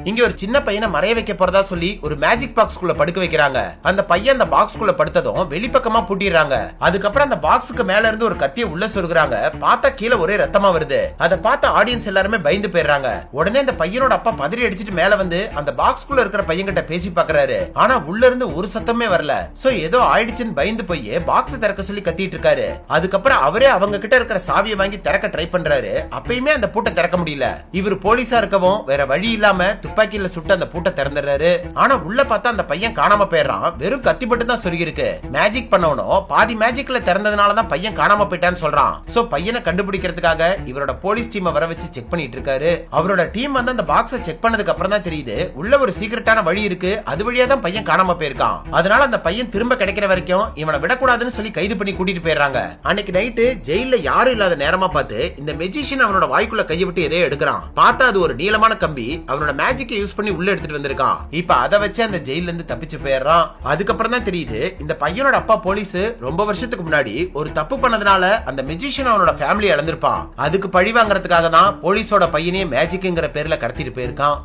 இங்க ஒரு சின்ன பையனை மறைய வைக்க போறதா சொல்லி ஒரு மேஜிக் பாக்ஸ்குள்ள படுக்க வைக்கிறாங்க. அந்த பையன் அந்த பாக்ஸ்குள்ள படுத்ததும் வெளிப்பக்கமா பூட்டிடுறாங்க. அதுக்கப்புறம் அந்த பாக்ஸுக்கு மேல இருந்து ஒரு கத்தியை உள்ள சொருகுறாங்க. பார்த்தா கீழே ஒரே ரத்தமா வருது. அதை பார்த்த ஆடியன்ஸ் எல்லாருமே பயந்து போயிடுறாங்க. உடனே அந்த பையனோட அப்பா பதறி அடிச்சிட்டு மேல வந்து அந்த பாக்ஸ்குள்ள இருக்கிற பையன் கிட்ட பேசி பாக்குறாரு. ஆனா உள்ள இருந்து ஒரு சத்தமே வரல. சோ ஏதோ ஆயிடுச்சுன்னு பயந்து போய் பாக்ஸ் திறக்க சொல்லி கத்திட்டு இருக்காரு. அதுக்கப்புறம் அவரே அவங்க கிட்ட இருக்கிற சாவியை வாங்கி திறக்க ட்ரை பண்றாரு. அப்பயுமே அந்த பூட்டை திறக்க முடியல. இவர் போலீஸா இருக்கவும் வேற வழி இல்லாம துப்பாக்கியில சுட்டு அந்த பூட்டை திறந்துறாரு. ஆனா உள்ள பார்த்தா அந்த பையன் காணாம போயிடுறான். வெறும் கத்தி மட்டும் தான் சொருகி இருக்கு. மேஜிக் பண்ணவனும் பாதி மேஜிக்ல திறந்ததுனாலதான் பையன் காணாம போயிட்டான்னு சொல்றான். சோ பையனை கண்டுபிடிக்கிறதுக்காக இவரோட போலீஸ் டீமை வர வச்சு செக் பண்ணிட்டு இருக்காரு. அவரோட டீம் வந்து அந்த பாக்ஸை செக் பண்ணதுக்கு அப்புறம் தான் தெரியுது உள்ள ஒரு சீக்ரெட்டான வழி இருக்கு. அது வழியா தான் பையன் காணாம போயிருக்கான். அதனால அந்த பையன் திரும்ப கிடைக்கிற வரைக்கும் இவனை விடக்கூடாதுன்னு சொல்லி கைது பண்ணி கூட்டிட்டு போயிடுறாங்க. அன்னைக்கு நைட்டு ஜெயில யாரும் இல்லாத நேரமா பார்த்து இந்த மெஜிஷியன் அவனோட வாய்க்குள்ள கையை விட்டு எதையோ எடுக்கிறான். பார்த்தா அது ஒரு நீளமான கம்பி. அவனோட மேஜிக்கை யூஸ் பண்ணி உள்ள எடுத்துட்டு வந்திருக்கான். இப்ப அதை வச்சு அந்த ஜெயில இருந்து தப்பிச்சு போயிடுறான். அதுக்கப்புறம் தான் தெரியுது இந்த பையனோட அப்பா போலீஸ் ரொம்ப வருஷத்துக்கு முன்னாடி ஒரு தப்பு பண்ணதுனால அந்த மெஜிஷியன் அவனோட ஃபேமிலி இழந்திருப்பான். அதுக்கு பழி வாங்கறதுக்காக தான் போலீஸோட பையனையே மேஜிக்ங்கிற பேர்ல கடத்திட்டு போயிருக்கான்.